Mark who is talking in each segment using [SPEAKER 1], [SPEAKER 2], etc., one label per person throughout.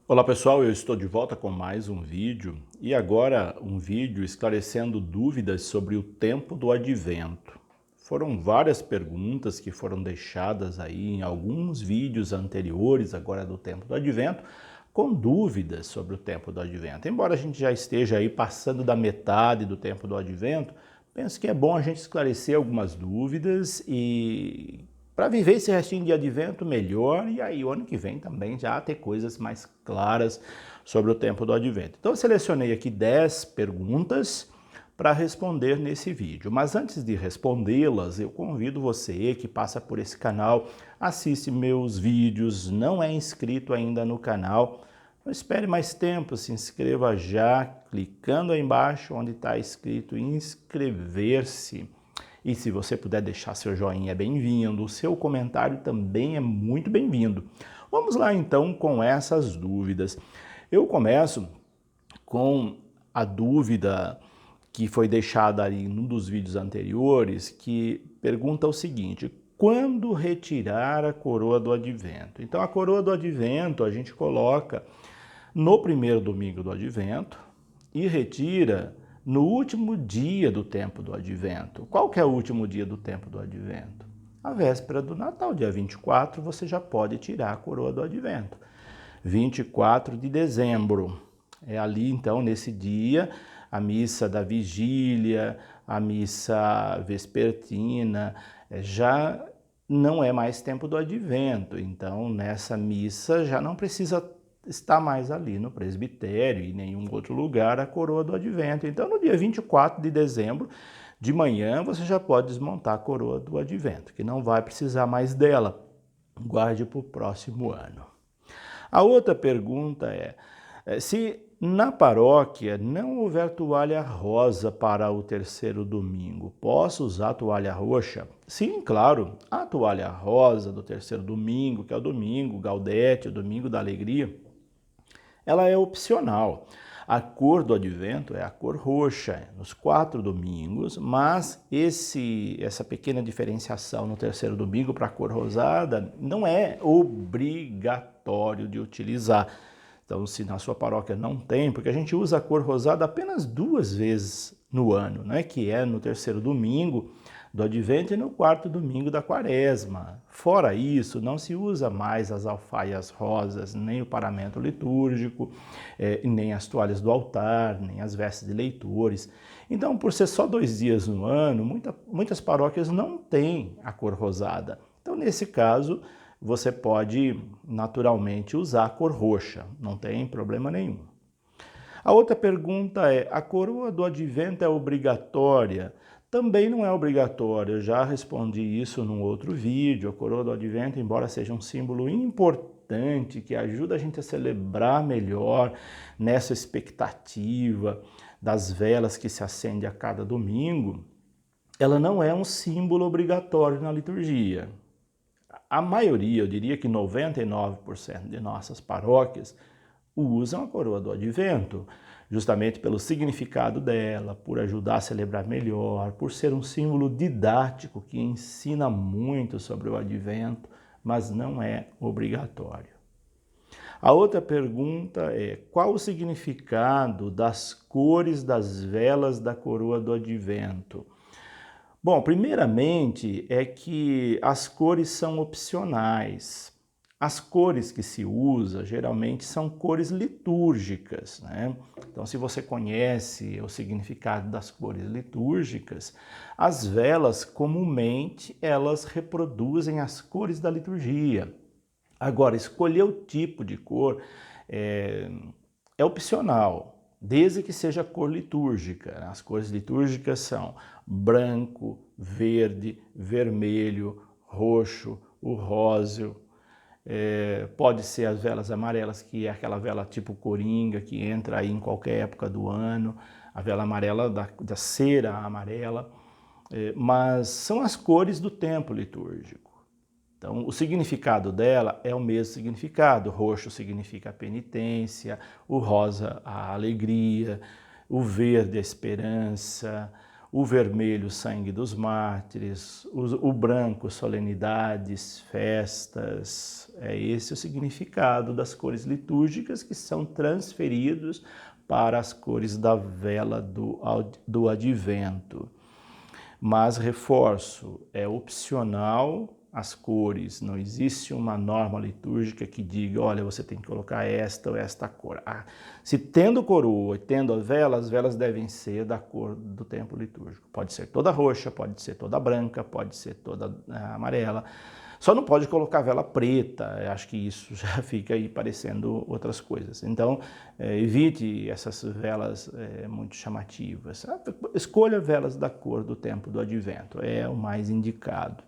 [SPEAKER 1] Olá pessoal, eu estou de volta com mais um vídeo e agora um vídeo esclarecendo dúvidas sobre o tempo do advento. Foram várias perguntas que foram deixadas aí em alguns vídeos anteriores, agora do tempo do advento, com dúvidas sobre o tempo do advento. Embora a gente já esteja aí passando da metade do tempo do advento, penso que é bom a gente esclarecer algumas dúvidas e para viver esse restinho de advento melhor, e aí o ano que vem também já ter coisas mais claras sobre o tempo do advento. Então eu selecionei aqui 10 perguntas para responder nesse vídeo. Mas antes de respondê-las, eu convido você que passa por esse canal, assiste meus vídeos, não é inscrito ainda no canal, não espere mais tempo, se inscreva já, clicando aí embaixo onde está escrito inscrever-se. E se você puder deixar seu joinha, é bem-vindo. O seu comentário também é muito bem-vindo. Vamos lá então com essas dúvidas. Eu começo com a dúvida que foi deixada ali num dos vídeos anteriores, que pergunta o seguinte: quando retirar a coroa do advento? Então a coroa do advento a gente coloca no primeiro domingo do advento e retira no último dia do tempo do advento. Qual que é o último dia do tempo do advento? A véspera do Natal, dia 24, você já pode tirar a coroa do advento. 24 de dezembro. É ali, então, nesse dia, a missa da vigília, a missa vespertina, já não é mais tempo do advento. Então, nessa missa já não precisa está mais ali no presbitério e em nenhum outro lugar a coroa do advento. Então, no dia 24 de dezembro, de manhã, você já pode desmontar a coroa do advento, que não vai precisar mais dela. Guarde para o próximo ano. A outra pergunta é, se na paróquia não houver toalha rosa para o terceiro domingo, posso usar toalha roxa? Sim, claro, a toalha rosa do terceiro domingo, que é o domingo Gaudete, o domingo da alegria, ela é opcional. A cor do advento é a cor roxa nos 4 domingos, mas essa pequena diferenciação no terceiro domingo para a cor rosada não é obrigatório de utilizar. Então, se na sua paróquia não tem, porque a gente usa a cor rosada apenas 2 vezes no ano, né? Que é no terceiro domingo do advento e no 4º domingo da quaresma. Fora isso, não se usa mais as alfaias rosas, nem o paramento litúrgico, nem as toalhas do altar, nem as vestes de leitores. Então, por ser só 2 dias no ano, muitas paróquias não têm a cor rosada. Então, nesse caso, você pode naturalmente usar a cor roxa, não tem problema nenhum. A outra pergunta é, a coroa do advento é obrigatória? Também não é obrigatória, eu já respondi isso num outro vídeo. A coroa do advento, embora seja um símbolo importante, que ajuda a gente a celebrar melhor nessa expectativa das velas que se acendem a cada domingo, ela não é um símbolo obrigatório na liturgia. A maioria, eu diria que 99% de nossas paróquias usam a coroa do advento, justamente pelo significado dela, por ajudar a celebrar melhor, por ser um símbolo didático que ensina muito sobre o advento, mas não é obrigatório. A outra pergunta é, qual o significado das cores das velas da coroa do advento? Bom, primeiramente é que as cores são opcionais. As cores que se usa geralmente são cores litúrgicas, né? Então, se você conhece o significado das cores litúrgicas, as velas comumente elas reproduzem as cores da liturgia. Agora, escolher o tipo de cor é opcional, desde que seja cor litúrgica. As cores litúrgicas são branco, verde, vermelho, roxo, o róseo. Pode ser as velas amarelas, que é aquela vela tipo coringa, que entra aí em qualquer época do ano, a vela amarela da cera amarela, mas são as cores do tempo litúrgico. Então, o significado dela é o mesmo significado. O roxo significa a penitência, o rosa a alegria, o verde a esperança, o vermelho, sangue dos mártires, o branco, solenidades, festas. É esse o significado das cores litúrgicas que são transferidos para as cores da vela do advento. Mas reforço, é opcional as cores, não existe uma norma litúrgica que diga, olha, você tem que colocar esta ou esta cor. Se tendo coroa e tendo as velas devem ser da cor do tempo litúrgico. Pode ser toda roxa, pode ser toda branca, pode ser toda amarela. Só não pode colocar vela preta, eu acho que isso já fica aí parecendo outras coisas. Então, evite essas velas muito chamativas. Escolha velas da cor do tempo do advento, é o mais indicado.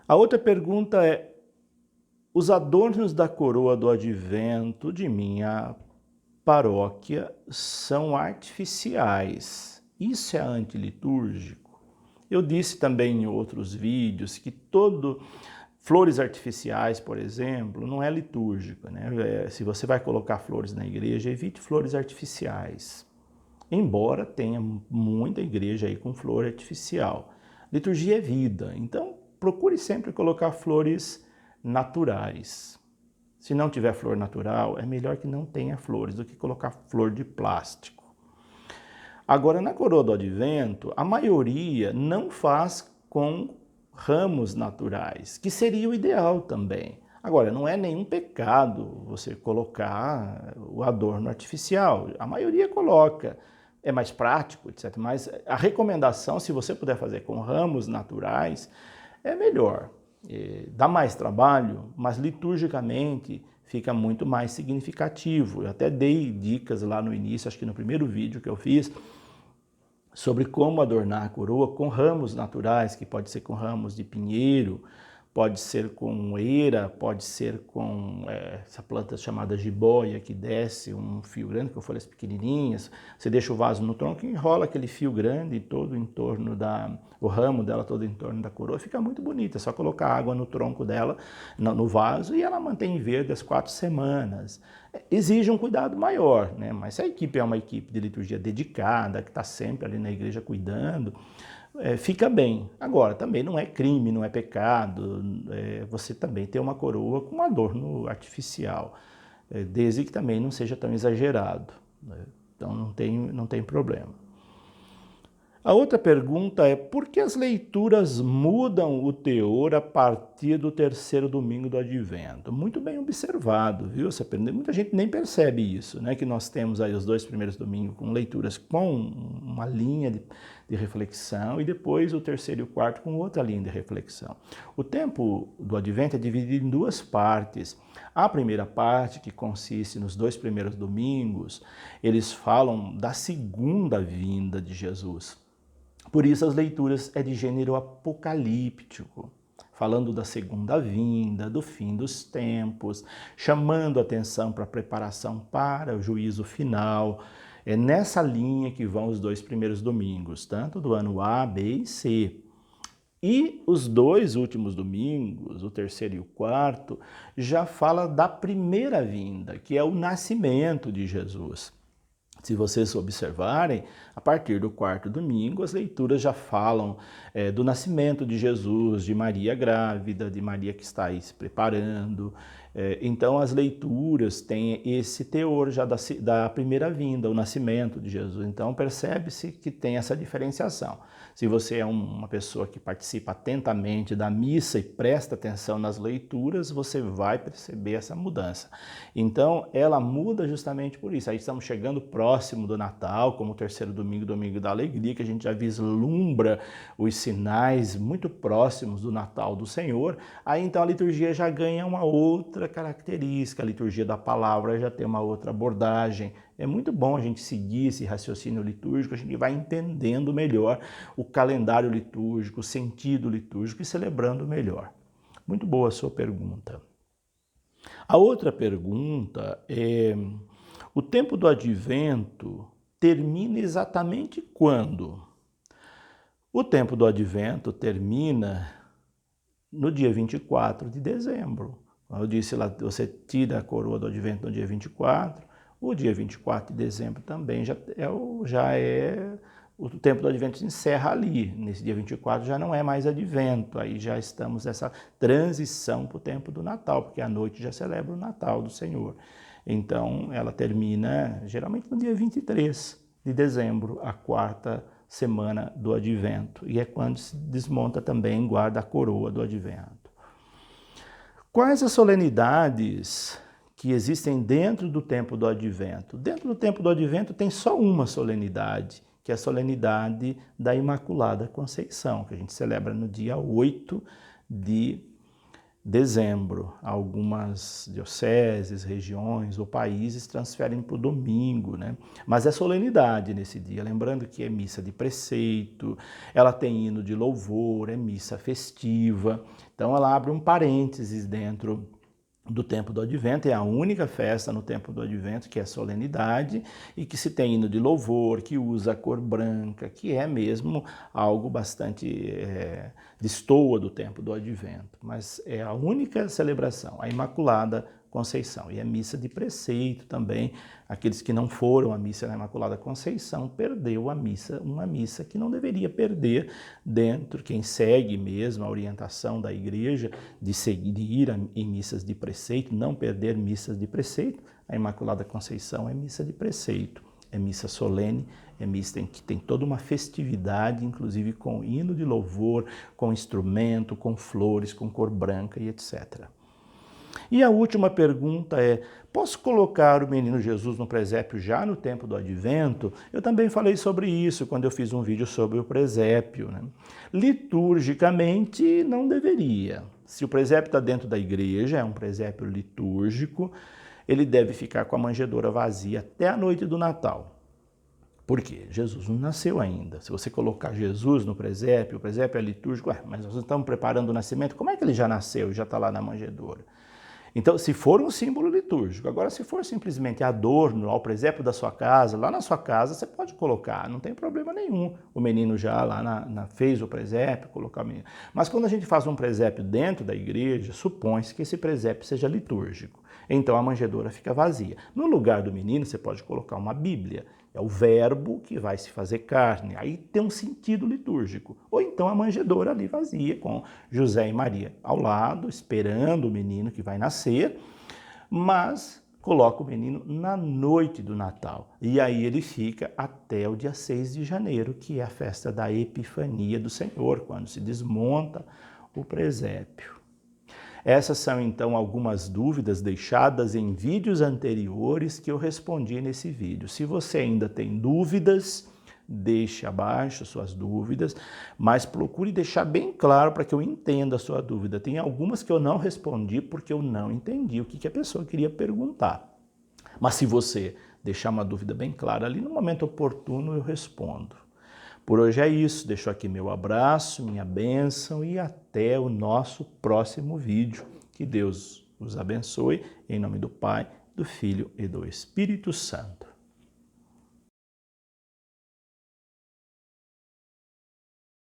[SPEAKER 1] A outra pergunta é, os adornos da coroa do advento de minha paróquia são artificiais. Isso é antilitúrgico? Eu disse também em outros vídeos que flores artificiais, por exemplo, não é litúrgico, né? Se você vai colocar flores na igreja, evite flores artificiais. Embora tenha muita igreja aí com flor artificial. Liturgia é vida, então procure sempre colocar flores naturais. Se não tiver flor natural, é melhor que não tenha flores do que colocar flor de plástico. Agora, na coroa do advento, a maioria não faz com ramos naturais, que seria o ideal também. Agora, não é nenhum pecado você colocar o adorno artificial. A maioria coloca. É mais prático, etc. Mas a recomendação, se você puder fazer com ramos naturais, é melhor. Dá mais trabalho, mas liturgicamente fica muito mais significativo. Eu até dei dicas lá no início, acho que no primeiro vídeo que eu fiz, sobre como adornar a coroa com ramos naturais, que pode ser com ramos de pinheiro, pode ser com eira, pode ser com essa planta chamada jiboia, que desce um fio grande com folhas pequenininhas. Você deixa o vaso no tronco e enrola aquele fio grande todo em torno o ramo dela todo em torno da coroa. Fica muito bonita, é só colocar água no tronco dela, no vaso, e ela mantém verde as 4 semanas. Exige um cuidado maior, né? Mas se a equipe é uma equipe de liturgia dedicada, que está sempre ali na igreja cuidando, fica bem. Agora, também não é crime, não é pecado, você também ter uma coroa com um adorno artificial, desde que também não seja tão exagerado, né? Então não tem problema. A outra pergunta é, por que as leituras mudam o teor a partir do terceiro domingo do Advento? Muito bem observado, viu? Muita gente nem percebe isso, né? Que nós temos aí os 2 primeiros domingos com leituras com uma linha de reflexão e depois o terceiro e o quarto com outra linha de reflexão. O tempo do Advento é dividido em 2 partes. A primeira parte, que consiste nos 2 primeiros domingos, eles falam da segunda vinda de Jesus. Por isso as leituras é de gênero apocalíptico, falando da segunda vinda, do fim dos tempos, chamando a atenção para a preparação para o juízo final. É nessa linha que vão os 2 primeiros domingos, tanto do ano A, B e C. E os 2 últimos domingos, o terceiro e o quarto, já fala da primeira vinda, que é o nascimento de Jesus. Se vocês observarem, a partir do 4º domingo, as leituras já falam do nascimento de Jesus, de Maria grávida, de Maria que está aí se preparando. Então, as leituras têm esse teor já da primeira vinda, o nascimento de Jesus. Então, percebe-se que tem essa diferenciação. Se você é uma pessoa que participa atentamente da missa e presta atenção nas leituras, você vai perceber essa mudança. Então, ela muda justamente por isso. Aí estamos chegando próximo do Natal, como o terceiro domingo, domingo da alegria, que a gente já vislumbra os sinais muito próximos do Natal do Senhor. Aí, então, a liturgia já ganha uma outra característica, a liturgia da palavra já tem uma outra abordagem. É muito bom a gente seguir esse raciocínio litúrgico, a gente vai entendendo melhor o calendário litúrgico, o sentido litúrgico e celebrando melhor. Muito boa a sua pergunta. A outra pergunta é, o tempo do Advento termina exatamente quando? O tempo do Advento termina no dia 24 de dezembro. Como eu disse lá, você tira a coroa do Advento no dia 24, o dia 24 de dezembro também já é o tempo do advento se encerra ali. Nesse dia 24 já não é mais advento, aí já estamos nessa transição para o tempo do Natal, porque à noite já celebra o Natal do Senhor. Então ela termina geralmente no dia 23 de dezembro, a quarta semana do advento, e é quando se desmonta também, guarda a coroa do advento. Quais as solenidades que existem dentro do tempo do advento? Dentro do tempo do advento tem só uma solenidade, que é a solenidade da Imaculada Conceição, que a gente celebra no dia 8 de dezembro. Algumas dioceses, regiões ou países transferem para o domingo, né? Mas é solenidade nesse dia, lembrando que é missa de preceito, ela tem hino de louvor, é missa festiva, então ela abre um parênteses dentro do tempo do advento, é a única festa no tempo do advento que é solenidade e que se tem hino de louvor, que usa a cor branca, que é mesmo algo bastante destoa do tempo do advento, mas é a única celebração, a Imaculada Conceição, e a missa de preceito também. Aqueles que não foram à missa da Imaculada Conceição perdeu a missa, uma missa que não deveria perder dentro, quem segue mesmo a orientação da igreja de ir em missas de preceito, não perder missas de preceito. A Imaculada Conceição é missa de preceito, é missa solene, é missa que tem toda uma festividade, inclusive com hino de louvor, com instrumento, com flores, com cor branca e etc. E a última pergunta é, posso colocar o menino Jesus no presépio já no tempo do advento? Eu também falei sobre isso quando eu fiz um vídeo sobre o presépio, né? Liturgicamente não deveria. Se o presépio está dentro da igreja, é um presépio litúrgico, ele deve ficar com a manjedoura vazia até a noite do Natal. Por quê? Jesus não nasceu ainda. Se você colocar Jesus no presépio, o presépio é litúrgico, mas nós estamos preparando o nascimento, como é que ele já nasceu e já está lá na manjedoura? Então, se for um símbolo litúrgico, agora se for simplesmente adorno ao presépio da sua casa, lá na sua casa você pode colocar, não tem problema nenhum. O menino já lá fez o presépio, colocar o menino. Mas quando a gente faz um presépio dentro da igreja, supõe-se que esse presépio seja litúrgico. Então a manjedoura fica vazia. No lugar do menino você pode colocar uma Bíblia. É o verbo que vai se fazer carne. Aí tem um sentido litúrgico. Ou então a manjedoura ali vazia, com José e Maria ao lado, esperando o menino que vai nascer, mas coloca o menino na noite do Natal. E aí ele fica até o dia 6 de janeiro, que é a festa da Epifania do Senhor, quando se desmonta o presépio. Essas são, então, algumas dúvidas deixadas em vídeos anteriores que eu respondi nesse vídeo. Se você ainda tem dúvidas, deixe abaixo suas dúvidas, mas procure deixar bem claro para que eu entenda a sua dúvida. Tem algumas que eu não respondi porque eu não entendi o que a pessoa queria perguntar. Mas se você deixar uma dúvida bem clara ali, no momento oportuno eu respondo. Por hoje é isso, deixo aqui meu abraço, minha bênção e até o nosso próximo vídeo. Que Deus os abençoe, em nome do Pai, do Filho e do Espírito Santo.